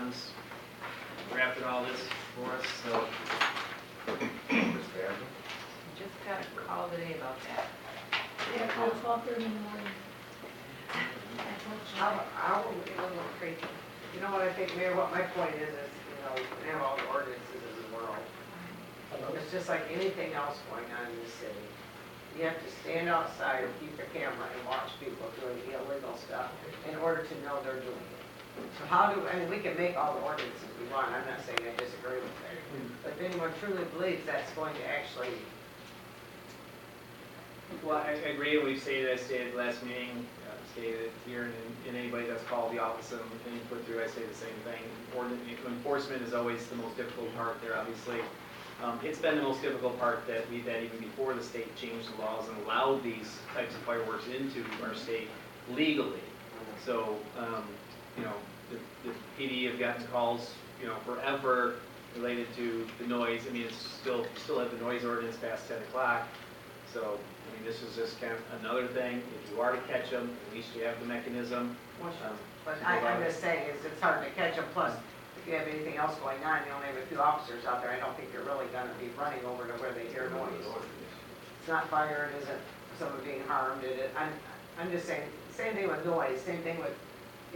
John's drafted all this for us, so. Just got a call today about that. Yeah, call 12:30 in the morning. How are we a little crazy? You know what I think, Mayor, what my point is, you know, we can have all the ordinances in the world. It's just like anything else going on in the city. You have to stand outside and keep the camera and watch people doing illegal stuff in order to know they're doing it. So how do, I mean, we can make all the ordinances we want, I'm not saying I disagree with that. But if anyone truly believes that's going to actually, Well, I agree, we stated last meeting, stated here, and anybody that's called the office and put through, I say the same thing. Enforcement is always the most difficult part there, obviously. It's been the most difficult part that we've had even before the state changed the laws and allowed these types of fireworks into our state legally. So, you know, the PD have gotten calls, you know, forever related to the noise. I mean, it's still have the noise ordinance past 10 o'clock. So, I mean, this is just kind of another thing. If you are to catch them, at least you have the mechanism. but I'm just saying, it's hard to catch them, plus if you have anything else going on, you only have a few officers out there, I don't think you're really gonna be running over to where they hear noise. It's not fire, it isn't someone being harmed, I'm just saying, same thing with noise, same thing with,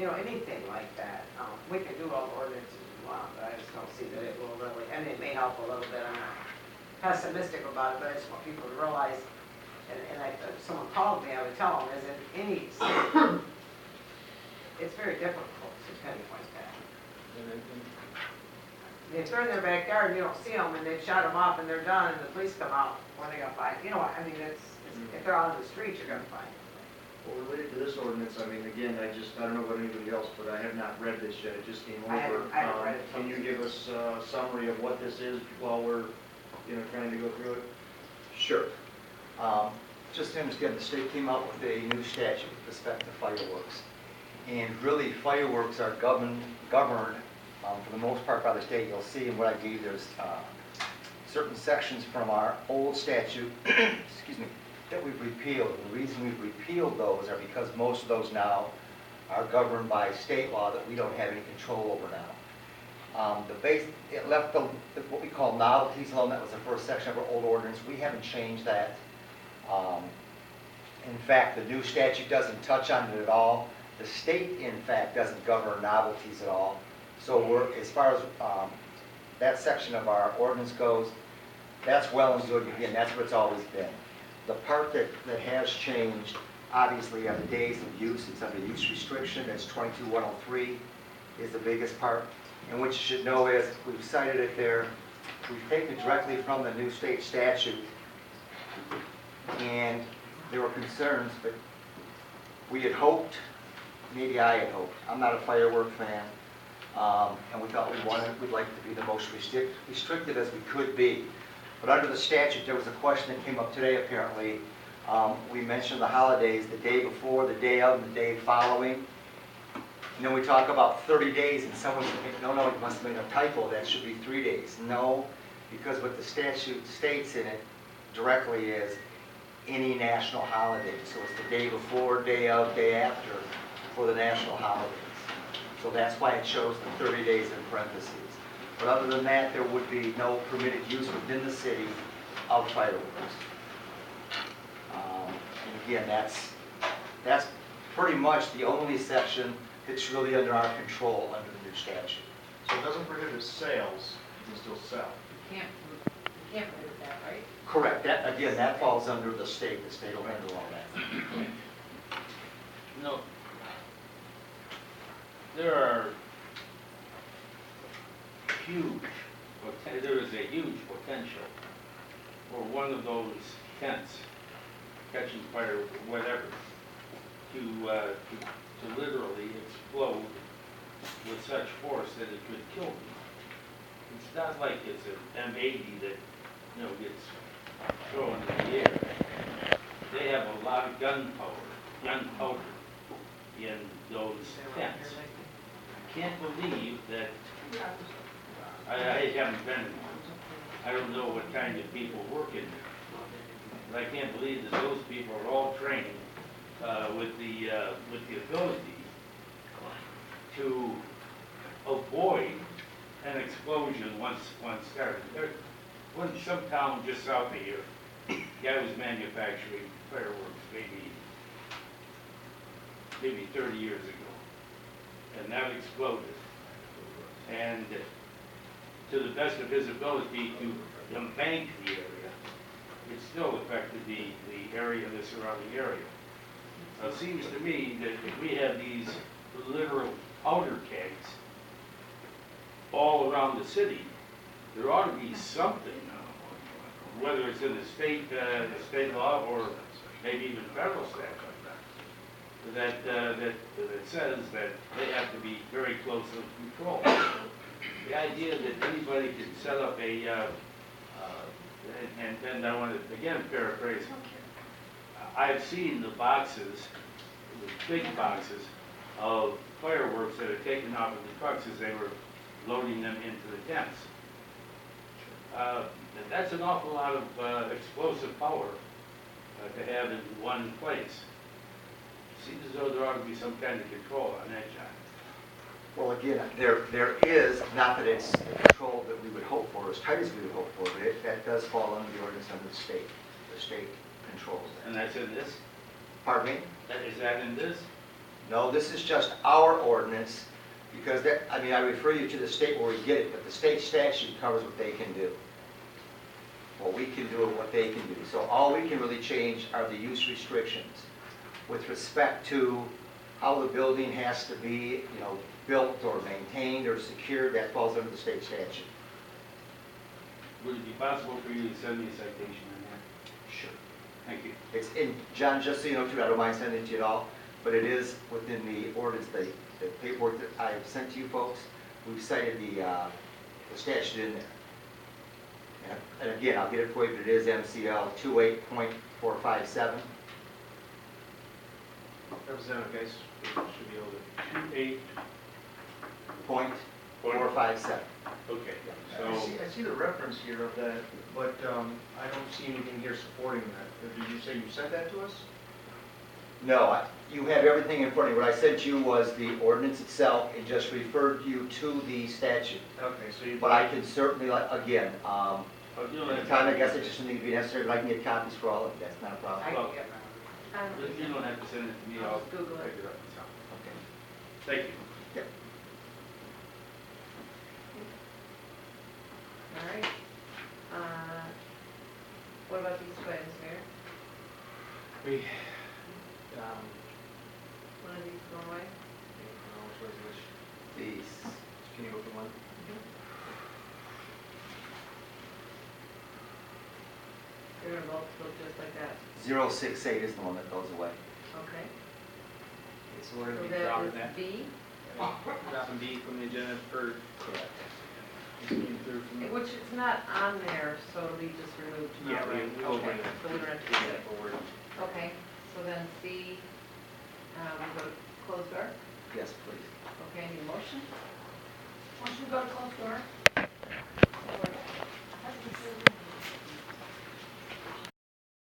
you know, anything like that. We can do all the ordinances we want, but I just don't see that it will really, and it may help a little bit, I'm not pessimistic about it, but I just want people to realize, and if someone called me, I would tell them, as in any city, it's very difficult to pinpoint that. If they're in their backyard and you don't see them and they've shot them off and they're done and the police come out, what are they gonna find? You know what, I mean, if they're out on the street, you're gonna find them. Well, related to this ordinance, I mean, again, I don't know about anybody else, but I have not read this yet, it just came over. I haven't read it. Can you give us a summary of what this is while we're, you know, trying to go through it? Sure. Just to understand, the state came out with a new statute with respect to fireworks. And really, fireworks are governed for the most part by the state. You'll see in what I gave, there's certain sections from our old statute, excuse me, that we've repealed. And the reason we've repealed those are because most of those now are governed by state law that we don't have any control over now. It left what we call novelties alone. That was the first section of our old ordinance. We haven't changed that. In fact, the new statute doesn't touch on it at all. The state, in fact, doesn't govern novelties at all. So as far as that section of our ordinance goes, that's well and good. Again, that's what it's always been. The part that has changed, obviously, are the days of use. It's under use restriction. It's 22-103 is the biggest part. And what you should know is, we've cited it there, we've taken it directly from the new state statute. And there were concerns, but we had hoped, maybe I had hoped, I'm not a firework fan, and we thought we'd like to be the most restricted as we could be. But under the statute, there was a question that came up today apparently. We mentioned the holidays, the day before, the day of, and the day following. And then we talk about 30 days, and someone said, no, it must have been a typo, that should be 3 days. No, because what the statute states in it directly is any national holiday. So it's the day before, day of, day after for the national holidays. So that's why it shows the 30 days in parentheses. But other than that, there would be no permitted use within the city of fireworks. And again, that's pretty much the only section that's really under our control under the new statute. So it doesn't prohibit sales, you can still sell. You can't prohibit that, right? Correct. That falls under the state. The state will handle all that. No. There is a huge potential for one of those tents catching fire, whatever, to literally explode with such force that it could kill people. It's not like it's an M80 that, you know, gets thrown in the air. They have a lot of gunpowder in those tents. I can't believe that, I haven't been in one. I don't know what kind of people work in there. But I can't believe that those people are all trained with the ability to avoid explosion once started. There was some town just south of here, guy was manufacturing fireworks maybe 30 years ago. And that exploded. And to the best of his ability to embank the area, it still affected the area, the surrounding area. Now, it seems to me that if we have these literal powder kegs all around the city, there ought to be something, whether it's in the state law or maybe even federal statute, that says that they have to be very closely controlled. The idea that anybody can set up and then I want to again paraphrase, I've seen the boxes, the big boxes of fireworks that are taken off of the trucks as they were loading them into the tents. That's an awful lot of explosive power to have in one place. Seems as though there ought to be some kind of control on that, John. Well, again, there is, not that it's control that we would hope for, as tight as we would hope for, but that does fall under the ordinance under the state. The state controls that. And that's in this? Pardon me? Is that in this? No, this is just our ordinance, because that, I mean, I refer you to the state where we get it, but the state statute covers what they can do. What we can do and what they can do. So all we can really change are the use restrictions with respect to how the building has to be, built or maintained or secured. That falls under the state statute. Would it be possible for you to send me a citation on that? Sure. Thank you. It's in, John, just so you know too, I don't mind sending it to you at all, but it is within the ordinance, the paperwork that I've sent to you folks. We've cited the statute in there. And again, I'll get it for you, but it is MCL 28.457. Representative Geis should be able to. 28.457. Okay, I so, see the reference here of that, but I don't see anything here supporting that. Did you say you sent that to us? No, you have everything in front of you. What I sent you was the ordinance itself and just referred you to the statute. Okay, so you. But I can certainly, again, you don't at the have time, I to- guess it just didn't be necessary, but I can get copies for all of you. That's not a problem. I Well, can get that. you don't have to send it to me, I'll I'll just Google it. pick it up myself. Okay. Thank you. All right. What about these items, Mayor? We, One of these go away? which resolution? These. Can you open one? They're gonna both look just like that. 068 is the one that goes away. Okay. Okay, so we're So gonna be that dropping is that. B, Dropping B from the agenda for. Just came through from. which is not on there, so it'll be just removed Yeah, tomorrow. we will bring Okay, it. so we don't have to do that. Forward. Okay, so then C, we go to closed door. Yes, please. Okay, any motion? Motion to go to closed door. Support. That's the